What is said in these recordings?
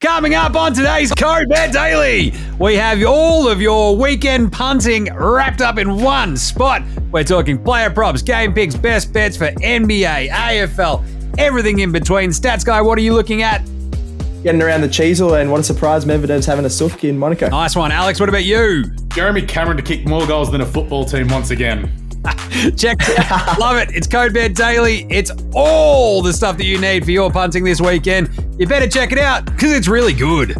Coming up on today's Code Bet Daily, we have all of your weekend punting wrapped up in one spot. We're talking player props, game picks, best bets for NBA, AFL, everything in between. Stats guy, what are you looking at? Getting around the Sheezel, and what a surprise Medvedev's having a sook in Monaco. Nice one. Alex, what about you? Jeremy Cameron to kick more goals than a football team once again. Check it out. Love it. It's Code Bet Daily. It's all the stuff that you need for your punting this weekend. You better check it out because it's really good.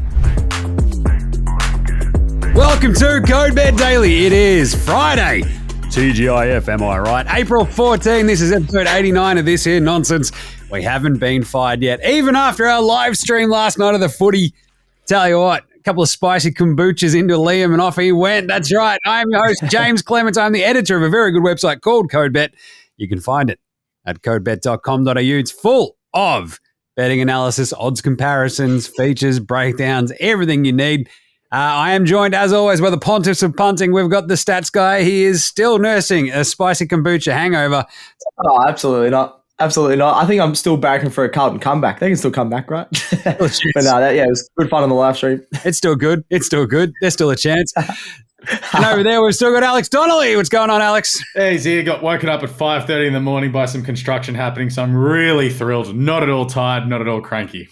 Welcome to Code Bet Daily. It is Friday. TGIF, am I right? April 14. This is episode 89 of this here nonsense. We haven't been fired yet. Even after our live stream last night of the footy, tell you what, a couple of spicy kombuchas into Liam and off he went. That's right. I'm your host, Jaymz Clements. I'm the editor of a very good website called CodeBet. You can find it at codebet.com.au. It's full of betting analysis, odds comparisons, features, breakdowns, everything you need. I am joined, as always, by the pontiffs of punting. We've got the stats guy. He is still nursing a spicy kombucha hangover. Oh, absolutely not. Absolutely not. I think I'm still backing for a Carlton comeback. They can still come back, right? But no, it was good fun on the live stream. It's still good. It's still good. There's still a chance. And over there, we've still got Alex Donnelly. What's going on, Alex? Hey, he's here. Got woken up at 5:30 in the morning by some construction happening, so I'm really thrilled. Not at all tired, not at all cranky.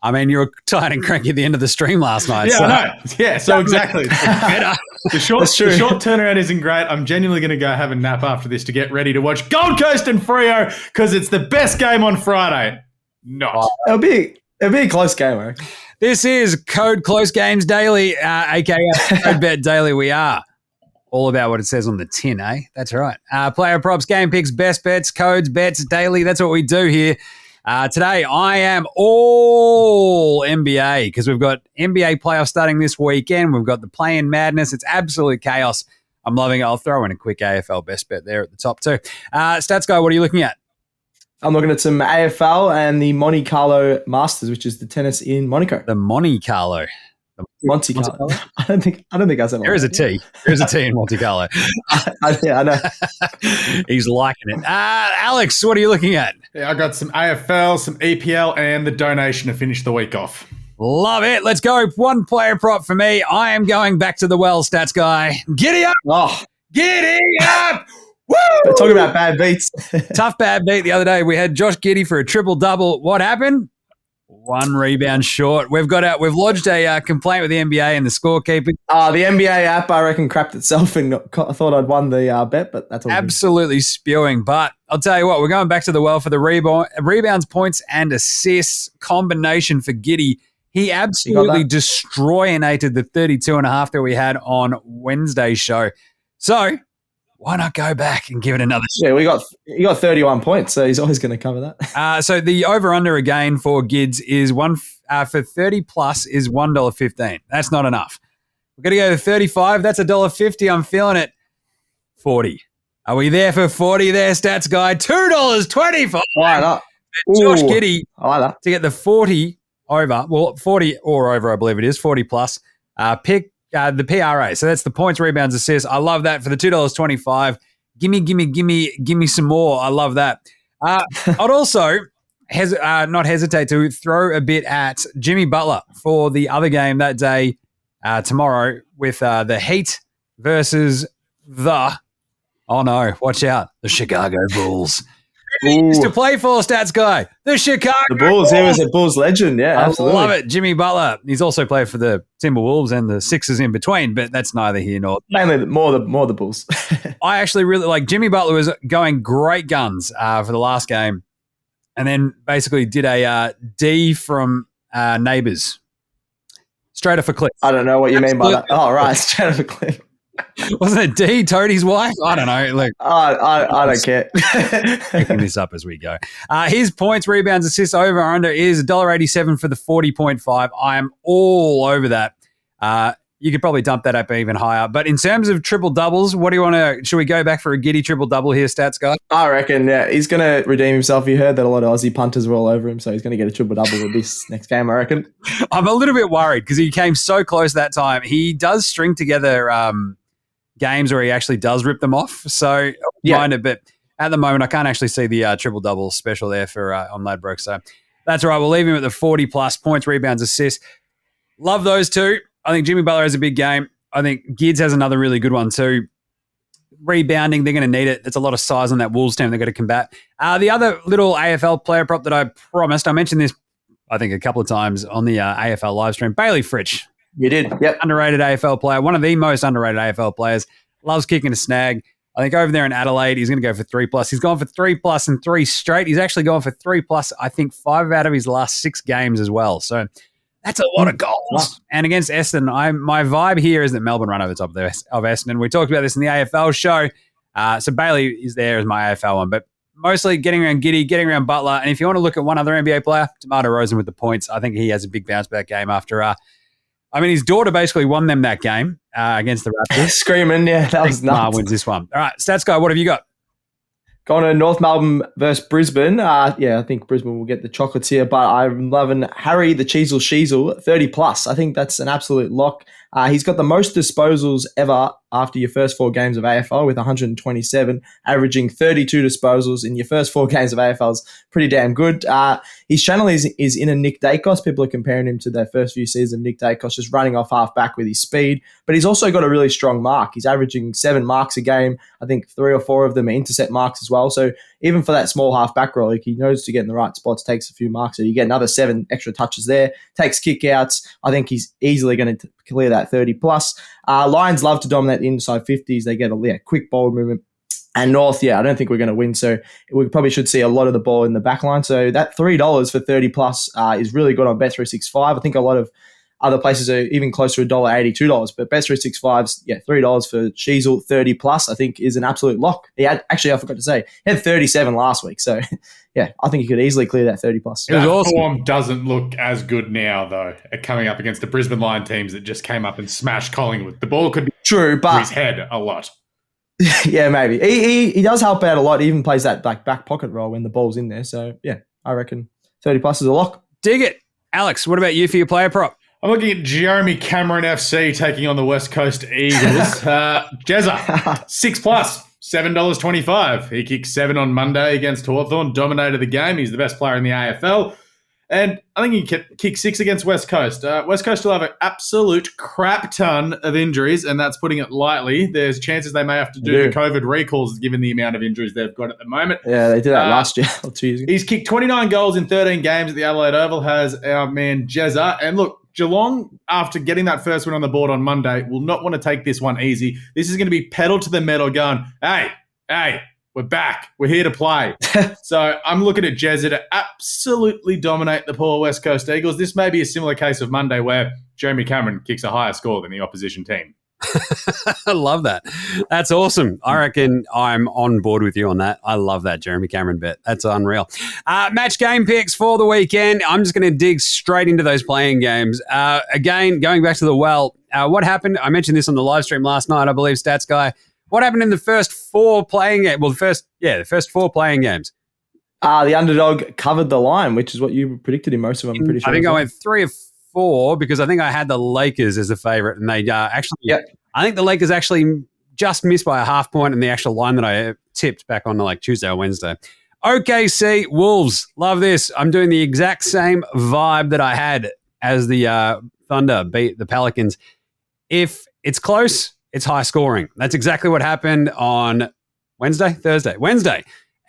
I mean, you were tired and cranky at the end of the stream last night. Yeah, I know. Yeah, so exactly. Better. The short turnaround isn't great. I'm genuinely going to go have a nap after this to get ready to watch Gold Coast and Freo because it's the best game on Friday. Not. It'll be a close game, right? This is Code Close Games Daily, a.k.a. Code Bet Daily. We are all about what it says on the tin, eh? That's right. Player props, game picks, best bets, codes, bets, daily. That's what we do here. Today, I am all NBA because we've got NBA playoffs starting this weekend. We've got the play-in madness. It's absolute chaos. I'm loving it. I'll throw in a quick AFL best bet there at the top too. Stats guy, what are you looking at? I'm looking at some AFL and the Monte Carlo Masters, which is the tennis in Monaco. The Monte Carlo. Monte Carlo. I don't think I said there is a T. There's a T in Monte Carlo. Yeah, I know. He's liking it. Alex, what are you looking at? Yeah, I got some AFL, some EPL, and the donation to finish the week off. Love it. Let's go. One player prop for me. I am going back to the well, stats guy. Giddy up. Oh, Giddy up. Woo! We're talking about bad beats. Tough bad beat the other day. We had Josh Giddey for a triple-double. What happened? One rebound short. We've lodged a complaint with the NBA and the scorekeeper. The NBA app, I reckon, crapped itself, and I thought I'd won the bet, but that's all absolutely good. Spewing. But I'll tell you what, we're going back to the well for the rebounds, points, and assists combination for Giddey. He absolutely destroyinated the 32.5 that we had on Wednesday's show. So why not go back and give it another shot? Yeah, he got 31 points, so he's always going to cover that. So the over-under again for Gids is for 30 plus is $1.15. That's not enough. We're going to go to 35. That's $1.50. I'm feeling it. 40. Are we there for 40 there, stats guy? $2.25. Why not? Josh Giddey I like that. to get the 40 over. Well, 40 or over, I believe it is. 40 plus. Pick the PRA. So that's the points, rebounds, assists. I love that for the $2.25. Gimme some more. I love that. I'd also not hesitate to throw a bit at Jimmy Butler for the other game that day tomorrow with the Heat versus the, oh no, watch out, the Chicago Bulls. He used to play for, stats guy. The Chicago Bulls. Bulls. He was a Bulls legend. Yeah, absolutely. I love it. Jimmy Butler. He's also played for the Timberwolves and the Sixers in between, but that's neither here nor there. Mainly more the Bulls. I actually really like Jimmy Butler was going great guns for the last game, and then basically did a D from Neighbours. Straight off a cliff. I don't know what you mean by that. Oh, right. Straight off a cliff. Wasn't it D, Toadie's wife? I don't know. Look, I don't care. Picking this up as we go. His points, rebounds, assists over under is $1.87 for the 40.5. I am all over that. You could probably dump that up even higher. But in terms of triple doubles, what do you want to? Should we go back for a Giddey triple double here, stats guy? I reckon, yeah, he's going to redeem himself. You heard that a lot of Aussie punters were all over him, so he's going to get a triple double with this next game, I reckon. I'm a little bit worried because he came so close that time. He does string together games where he actually does rip them off. So mind it, but at the moment I can't actually see the triple double special there for on Ladbroke. So That's right. We'll leave him at the 40-plus points, rebounds, assists. Love those two. I think Jimmy Butler has a big game. I think Giddey has another really good one too. Rebounding, they're going to need it. There's a lot of size on that Wolves team they've got to combat. The other little AFL player prop that I promised, I mentioned this, I think, a couple of times on the AFL live stream. Bailey Fritsch. You did, yep. Underrated AFL player, one of the most underrated AFL players. Loves kicking a snag. I think over there in Adelaide, he's going to go for 3+. He's gone for 3+ and 3 straight. He's actually gone for 3+, I think, 5 out of his last 6 games as well. So that's a lot of goals. And against Essendon, my vibe here is that Melbourne run over the top of Essendon. We talked about this in the AFL show. So Bailey is there as my AFL one. But mostly getting around Giddey, getting around Butler. And if you want to look at one other NBA player, DeMar DeRozan with the points. I think he has a big bounce back game after his daughter basically won them that game against the Raptors. Screaming, yeah, that was nuts. wins this one. All right, Stats Guy, what have you got? Going to North Melbourne versus Brisbane. I think Brisbane will get the chocolates here, but I'm loving Harry the Sheezel 30+. I think that's an absolute lock. He's got the most disposals ever after your first 4 games of AFL with 127, averaging 32 disposals in your first 4 games of AFL is pretty damn good. His channel is in a Nick Dacos. People are comparing him to their first few seasons of Nick Dacos, just running off half back with his speed. But he's also got a really strong mark. He's averaging 7 marks a game. I think 3 or 4 of them are intercept marks as well. So even for that small half back role, he knows to get in the right spots, takes a few marks. So you get another 7 extra touches there, takes kick outs. I think he's easily going to clear that 30+. Lions love to dominate the inside 50s. They get a quick ball movement. And North, I don't think we're going to win. So we probably should see a lot of the ball in the back line. So that $3 for 30+ is really good on Bet365. I think a lot of other places are even closer to $1.80, $2. But Bet365's, $3 for Sheezel 30+, I think is an absolute lock. He had, actually, I forgot to say, he had 37 last week. So, I think he could easily clear that 30+. That awesome. Form doesn't look as good now, though, coming up against the Brisbane Lion teams that just came up and smashed Collingwood. The ball could be true, but his head a lot. Yeah, maybe. He does help out a lot. He even plays that back pocket role when the ball's in there. So, I reckon 30+ is a lock. Dig it. Alex, what about you for your player prop? I'm looking at Jeremy Cameron FC taking on the West Coast Eagles. Jezza, 6+, $7.25. He kicked 7 on Monday against Hawthorn, dominated the game. He's the best player in the AFL. And I think he can kick 6 against West Coast. West Coast will have an absolute crap ton of injuries, and that's putting it lightly. There's chances they may have to do the COVID recalls given the amount of injuries they've got at the moment. Yeah, they did that last year or 2 years ago. He's kicked 29 goals in 13 games at the Adelaide Oval, has our man Jezza. And look, Geelong, after getting that first win on the board on Monday, will not want to take this one easy. This is going to be pedal to the metal going, hey, we're back. We're here to play. So I'm looking at Jezza to absolutely dominate the poor West Coast Eagles. This may be a similar case of Monday where Jeremy Cameron kicks a higher score than the opposition team. I love that. That's awesome. I reckon I'm on board with you on that. I love that Jeremy Cameron bet. That's unreal. Match game picks for the weekend. I'm just going to dig straight into those playing games. Again, going back to the what happened? I mentioned this on the live stream last night, I believe, Stats Guy. What happened in the first 4 playing games? Well, the first 4 playing games. The underdog covered the line, which is what you predicted in most of them, I'm pretty sure. I think I went 3 or 4 because I think I had the Lakers as the favorite, and they I think the Lakers actually just missed by a half point in the actual line that I tipped back on Tuesday or Wednesday. OKC Wolves, love this. I'm doing the exact same vibe that I had as the Thunder beat the Pelicans. If it's close, it's high scoring. That's exactly what happened on Wednesday.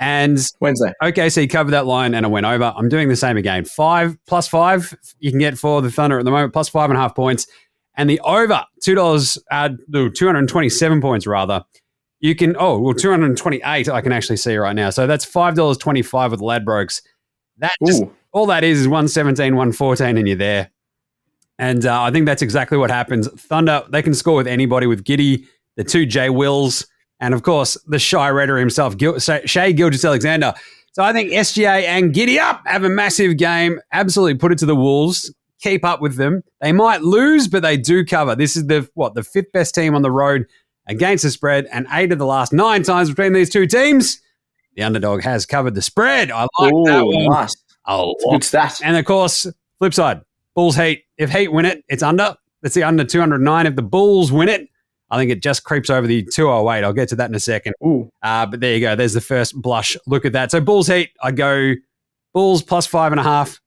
And Wednesday. OKC covered that line and I went over. I'm doing the same again. +5 you can get for the Thunder at the moment, +5.5 points. And the over, $227 points rather. You can, 228 I can actually see right now. So that's $5.25 with Ladbrokes. All that is 117, 114 and you're there. And I think that's exactly what happens. Thunder, they can score with anybody, with Giddey, the 2 J Wills, and of course, the Shy Redder himself, Shai Gilgeous-Alexander. So I think SGA and Giddey up have a massive game. Absolutely put it to the Wolves. Keep up with them. They might lose, but they do cover. This is the 5th best team on the road against the spread, and 8 of the last 9 times between these 2 teams, the underdog has covered the spread. I like that one. Nice. Good stat. And of course, flip side, Bulls Heat. If Heat win it, it's under. It's the under 209. If the Bulls win it, I think it just creeps over the 208. I'll get to that in a second. But there you go. There's the first blush look at that. So Bulls Heat, I go Bulls +5.5.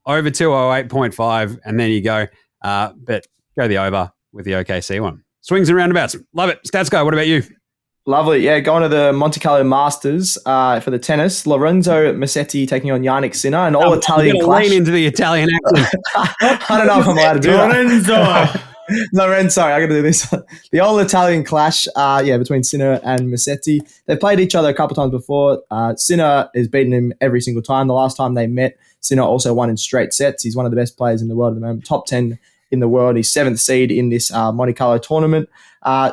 over 208.5, and then you go. But go the over with the OKC one. Swings and roundabouts. Love it. Stats guy, what about you? Lovely. Yeah, going to the Monte Carlo Masters for the tennis. Lorenzo Musetti taking on Yannick Sinner, an all-Italian clash. Lean into the Italian accent. I don't know if I'm allowed to do that. Lorenzo, sorry, I got to do this. The all-Italian clash, between Sinner and Musetti. They've played each other a couple times before. Sinner has beaten him every single time. The last time they met, Sinner also won in straight sets. He's one of the best players in the world at the moment. Top 10 in the world. He's 7th seed in this Monte Carlo tournament.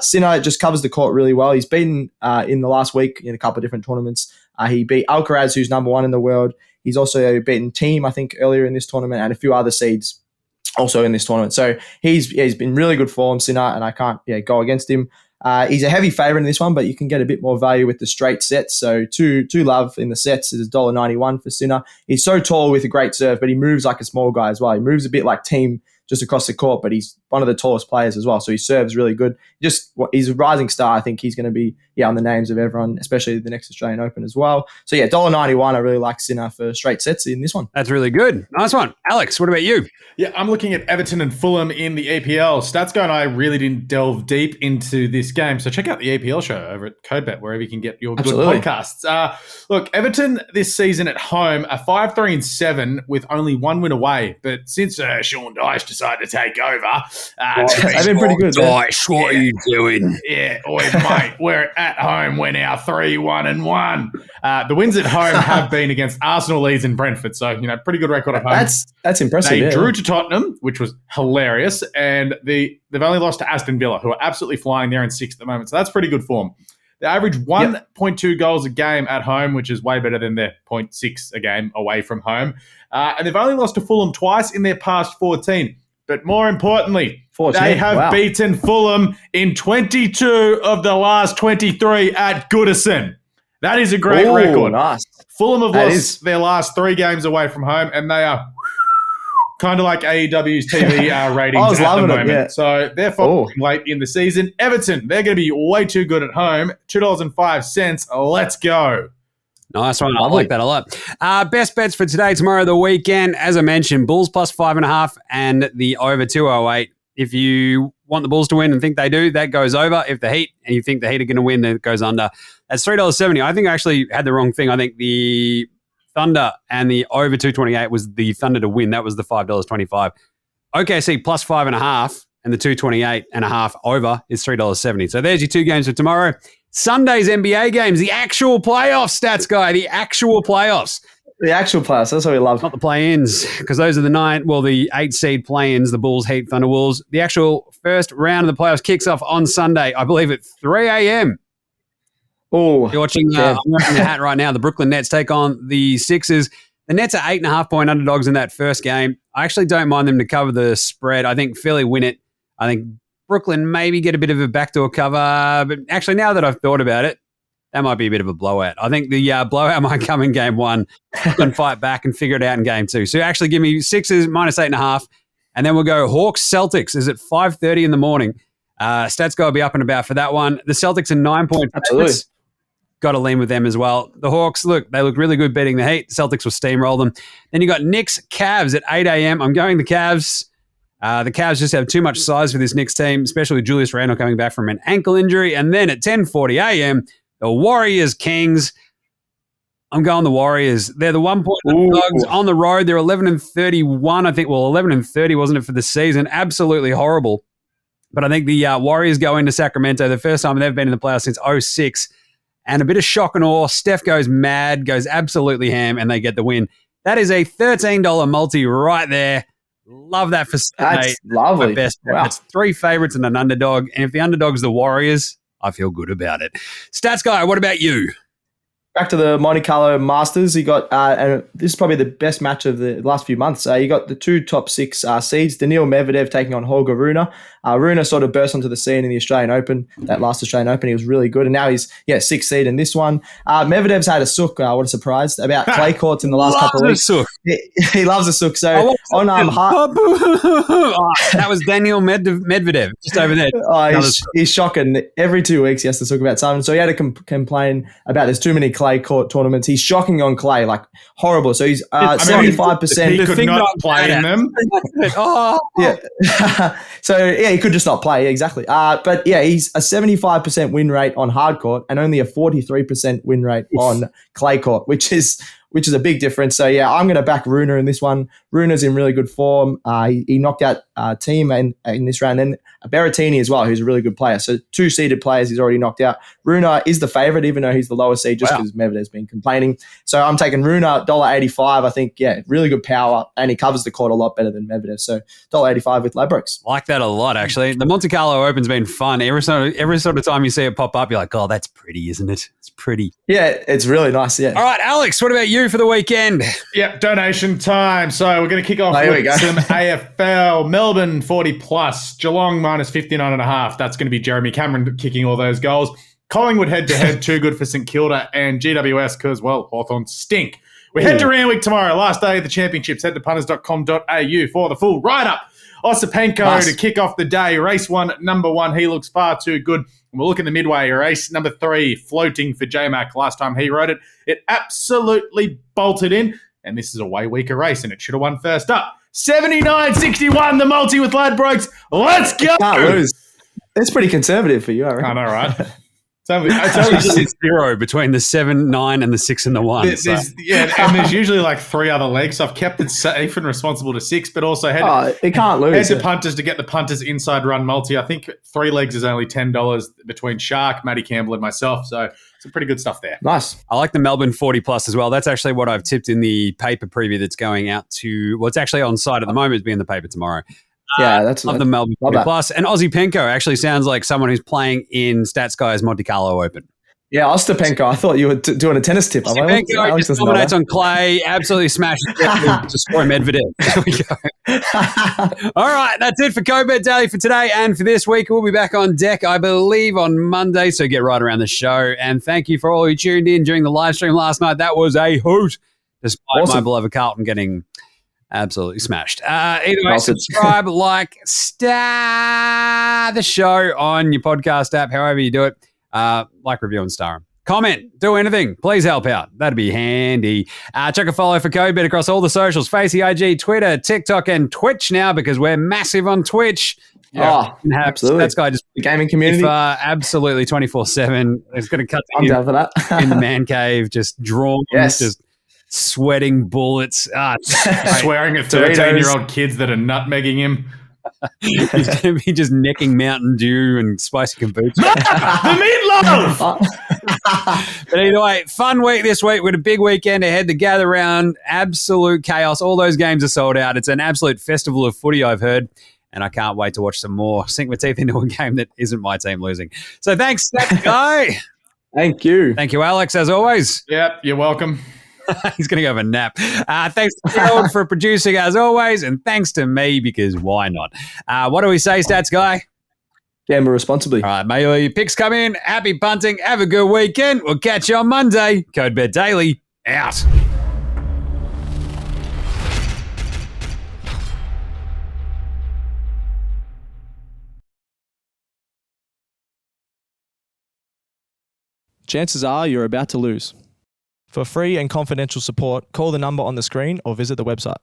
Sinner just covers the court really well. He's beaten in the last week in a couple of different tournaments. He beat Alcaraz, who's number 1 in the world. He's also beaten Team, I think, earlier in this tournament, and a few other seeds also in this tournament. So he's been really good form, Sinner, and I can't go against him. He's a heavy favourite in this one, but you can get a bit more value with the straight sets. So two love in the sets is $1.91 for Sinner. He's so tall with a great serve, but he moves like a small guy as well. He moves a bit like Team just across the court, but he's one of the tallest players as well. So he serves really good. He's a rising star. I think he's going to be on the names of everyone, especially the next Australian Open as well. So $1.91. I really like Sinner for straight sets in this one. That's really good. Nice one. Alex, what about you? Yeah, I'm looking at Everton and Fulham in the EPL. Statsgo and I really didn't delve deep into this game, so check out the EPL show over at CodeBet, wherever you can get your good podcasts. Look, Everton this season at home are 5-3-7 with only 1 win away, but since Sean Dyche decided to take over, they've been pretty good. Dyche, what are you doing? Yeah, mate, we're at home. We're now 3-1-1. The wins at home have been against Arsenal, Leeds, and Brentford, so pretty good record at home. That's impressive. They drew to Tottenham, which was hilarious, and they've only lost to Aston Villa, who are absolutely flying there in 6th at the moment. So that's pretty good form. They average 1.2 goals a game at home, which is way better than their 0.6 a game away from home. And they've only lost to Fulham twice in their past 14. But more importantly, they have beaten Fulham in 22 of the last 23 at Goodison. That is a great record. Nice. Fulham have lost their last 3 games away from home, and they are kind of like AEW's TV ratings at the moment. Yeah. So they're falling late in the season. Everton, they're going to be way too good at home. $2.05. Let's go. Nice one. I like that a lot. Best bets for today, tomorrow, the weekend. As I mentioned, Bulls plus 5.5 and the over 208. If you want the Bulls to win and think they do, that goes over. If the Heat and you think the Heat are going to win, then it goes under. That's $3.70. I think I actually had the wrong thing. I think the Thunder and the over 228 was the Thunder to win. That was the $5.25. OKC plus 5.5 and the 228.5 over is $3.70. So there's your 2 games for tomorrow. Sunday's NBA games, the actual playoffs, stats guy, the actual playoffs. The actual playoffs, that's what we love. Not the play-ins, because those are the 8 seed play-ins, the Bulls, Heat, Thunder, Wolves. The actual first round of the playoffs kicks off on Sunday, I believe at 3 a.m. Oh, you're watching. I'm wearing the hat right now. The Brooklyn Nets take on the Sixers. The Nets are 8.5-point underdogs in that first game. I actually don't mind them to cover the spread. I think Philly win it. I think Brooklyn maybe get a bit of a backdoor cover. But actually, now that I've thought about it, that might be a bit of a blowout. I think the blowout might come in game 1 and fight back and figure it out in game 2. So actually give me Sixers minus 8.5. And then we'll go Hawks Celtics is at 5:30 in the morning. Stats go will be up and about for that one. The Celtics are 9-point favorites. Got to lean with them as well. The Hawks, they look really good beating the Heat. The Celtics will steamroll them. Then you got Knicks Cavs at 8 a.m. I'm going the Cavs. The Cavs just have too much size for this Knicks team, especially with Julius Randle coming back from an ankle injury. And then at 10:40 a.m., the Warriors Kings. I'm going the Warriors. They're the 1-point underdogs on the road. They're 11-31, I think. Well, 11-30, wasn't it, for the season? Absolutely horrible. But I think the Warriors go into Sacramento the first time they've been in the playoffs since 2006. And a bit of shock and awe. Steph goes mad, goes absolutely ham, and they get the win. That is a $13 multi right there. Love that for Sunday. That's lovely. My best. Wow. That's 3 favorites and an underdog. And if the underdog's the Warriors, I feel good about it. Stats guy, what about you? Back to the Monte Carlo Masters. You got, and this is probably the best match of the last few months. You got the 2 top 6 seeds. Daniil Medvedev taking on Holger Rune. Rune sort of burst onto the scene in the Australian Open, that last Australian Open. He was really good. And now he's, 6th seed in this one. Medvedev's had a sook, what a surprise, about clay courts in the last couple of weeks. He loves a sook. So on That was Daniel Medvedev just over there. He's shocking. Every 2 weeks he has to talk about something. So he had to complain about there's too many clay court tournaments. He's shocking on clay, like horrible. So he's 75%. He could not play in them. Yeah. So yeah, he could just not play. Exactly. But yeah, he's a 75% win rate on hard court and only a 43% win rate on clay court, which is a big difference. So yeah, I'm going to back Runa in this one. Runa's in really good form. He knocked out Team in this round, and Berrettini as well, who's a really good player. So 2 seeded players he's already knocked out. Runa is the favorite, even though he's the lowest seed, just because Medvedev's been complaining. So I'm taking Runa, $1.85. I think, yeah, really good power, and he covers the court a lot better than Medvedev. So $1.85 with Ladbrokes. Like that a lot, actually. The Monte Carlo Open's been fun. Every sort of time you see it pop up, you're like, oh, that's pretty, isn't it? It's pretty. Yeah, it's really nice, yeah. All right, Alex, what about you for the weekend? Yeah, donation time. So we're going to kick off with some AFL. Melbourne 40+, Geelong minus 59.5. That's going to be Jeremy Cameron kicking all those goals. Collingwood head-to-head, too good for St Kilda, and GWS because, well, Hawthorn stink. We head to Randwick tomorrow, last day of the championships. Head to punters.com.au for the full write-up. Osipenko to kick off the day. Race 1, number 1. He looks far too good. And we'll look in the midway. Race number 3, floating for J-Mac. Last time he rode it, it absolutely bolted in. And this is a way weaker race, and it should have won first up. 79.61, the multi with Ladbrokes. Let's go. Can't lose. That's pretty conservative for you, I reckon. I know, right? It's only 6-0 between the 7, 9, and the 6 and the 1. Yeah, and there's usually like 3 other legs. So I've kept it safe and responsible to 6, but also it can't lose. Head to punters to get the punters inside run multi. I think 3 legs is only $10 between Shark, Matty Campbell, and myself. So some pretty good stuff there. Nice. I like the Melbourne 40+ as well. That's actually what I've tipped in the paper preview that's going out to, well, it's actually on site at the moment. It's being in the paper tomorrow. Yeah, that's love the Melbourne 40+. And Osipenko actually sounds like someone who's playing in StatsGuy's Monte Carlo Open. Yeah, Ostapenko. I thought you were doing a tennis tip. Ostapenko just dominates on clay, absolutely smashes to destroy Medvedev. There we go. All right, that's it for CodeBet Daily for today and for this week. We'll be back on deck, I believe, on Monday, so get right around the show. And thank you for all who tuned in during the live stream last night. That was a hoot, despite my beloved Carlton getting absolutely smashed. Either way, subscribe, like, star the show on your podcast app, however you do it. Like, review, and star 'em. Comment, do anything. Please help out. That'd be handy. Check a follow for CodeBet across all the socials, Facey, IG, Twitter, TikTok, and Twitch now because we're massive on Twitch. Absolutely. That's guy just the gaming community. Absolutely 24/7. It's going to cut I'm down for that. in the man cave, just drawn, just sweating bullets. Swearing at 13-year-old kids that are nutmegging him. He's going to be just necking Mountain Dew and spicy kombucha. The meatloaf! But either way, fun week this week. We've got a big weekend ahead. The Gather Round, absolute chaos. All those games are sold out. It's an absolute festival of footy, I've heard. And I can't wait to watch some more. Sink my teeth into a game that isn't my team losing. So thanks, that guy. Thank you. Thank you, Alex, as always. Yep, you're welcome. He's going to go have a nap. Thanks to Gerald for producing, as always, and thanks to me because why not? What do we say, Stats Guy? Gamble responsibly. All right, may all your picks come in. Happy punting. Have a good weekend. We'll catch you on Monday. CodeBet Daily, out. Chances are you're about to lose. For free and confidential support, call the number on the screen or visit the website.